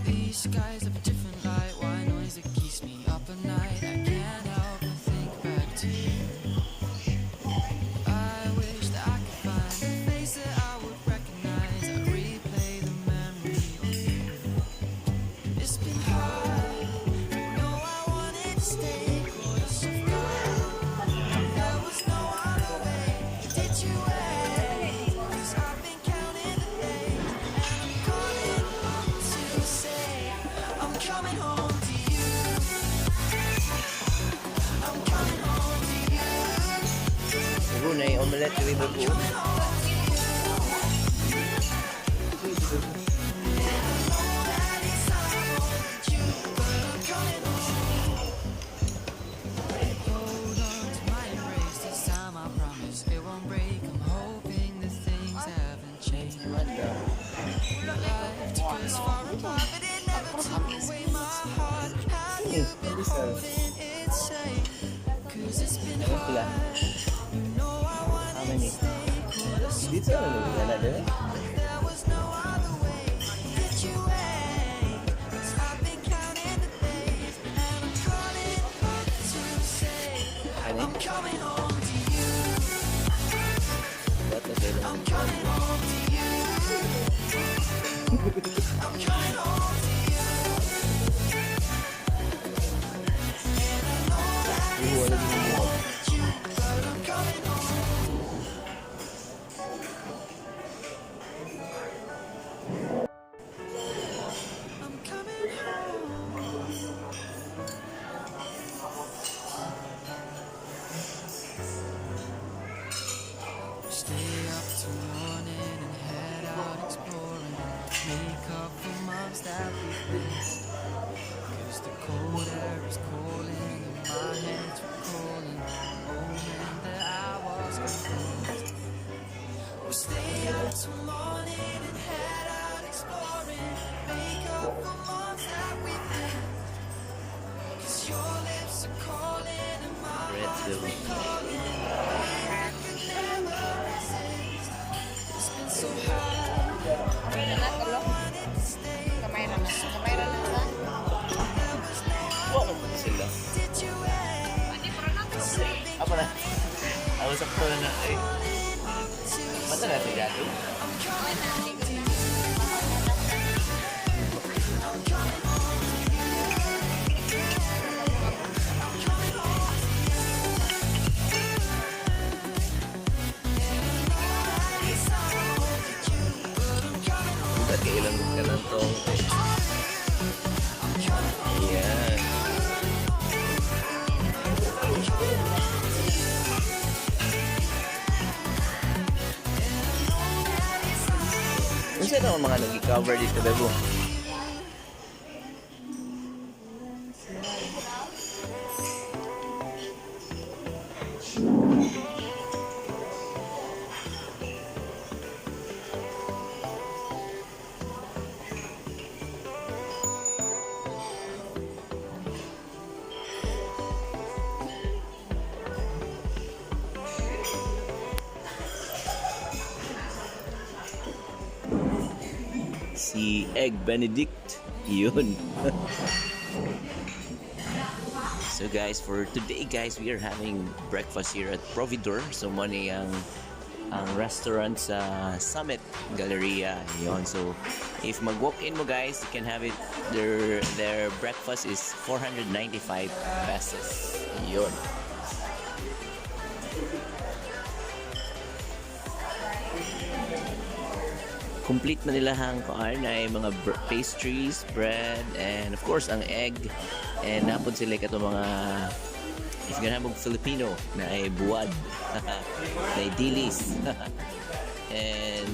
These skies have a different light. Why noise that keeps me up at night? I can't help but think back to you. I wish that I could find a face that I would recognize. I replay the memory of you. It's been hard. No, I wanted to stay close. There was no other way. Did you wait? 'Cause I've been counting the days, and I'm calling up to say I'm coming home to you. I'm coming home to you. Siguro na yung omelette yung iba po. Hold on to my embrace. This time I promise it won't break. I'm hoping that things haven't changed. Life took us far apart, but it never took away my heart. Have you been holding it safe? 'Cause it's been hard. You know I wanted to stay close. Dito na wala na. There was no other way. Did you wait? 'Cause I've been counting the days, and I'm calling up to say I'm coming home to you. What na sila? I'm coming home to you. I'm coming home to you. And I know that it's not you, but I'm coming home. I'm coming home. Stay up till morning and head out exploring. Make up for months that we've missed. 'Cause the cold air is calling and my hands are calling. Moment that I was confused. We'll stay up till morning and head out exploring. Make up for months that we've missed. 'Cause your lips are calling and my heart's been calling. I could never resist. It's been so hard. I wanted to stay. Kamay na sa. There was no Wow, sila. did you wait? Apa na? Ako sa pala na ay. Mata na sila ito. Bukat kailang ka lang itong. Ayan. Kung saan naman mga nag-cover dito, Bebo? Si Egg Benedict. Yun. So guys, for today guys, we are having breakfast here at Providor. So money ang restaurant sa Summit Galleria. Yun. So if mag-walk-in mo guys, you can have it. Their breakfast is 495 pesos. Yun. Complete na nila ang kuan ay mga pastries, bread, and of course ang egg. And napod sila kato mga if you're gonna have Filipino na ay buwad, na ay dilis. And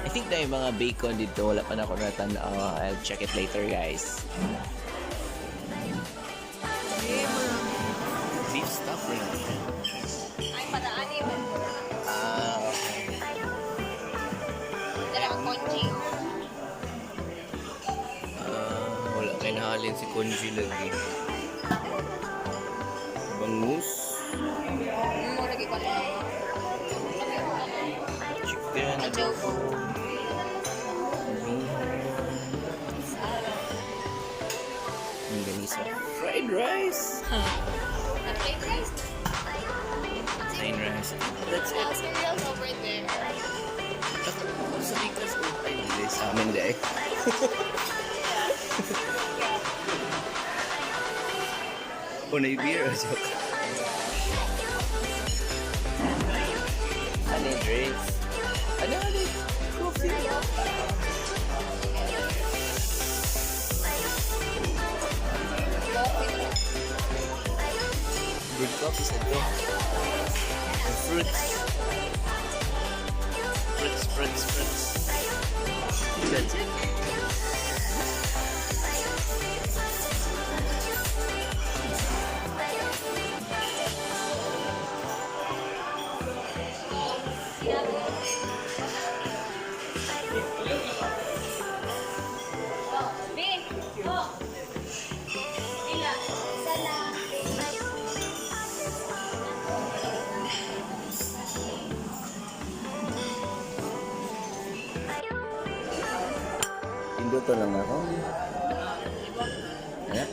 I think na yung mga bacon dito, wala pa na ako natanaw. I'll check it later, guys. Beef stuffing. Ay, padaan eh. Okay. Dala ang konji. Wala kayo nahalin si Konji lagi. Bangus. Lagi ko lang. Chicken. Adobo. Ganisa. Fried rice. Fried rice. Plain rice. That's it. Cereals over there. Sa likas ko. Ay, hindi. Sa amin dahil. O, na beer. Joke. Ano yung drinks? Ano? Coffee. Good coffee sa ito. And fruits. Fruits. That's it. Pinduto lang ako. Ayan.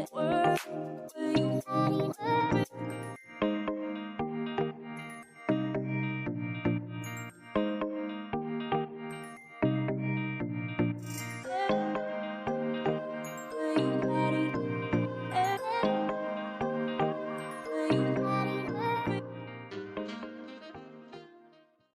Work,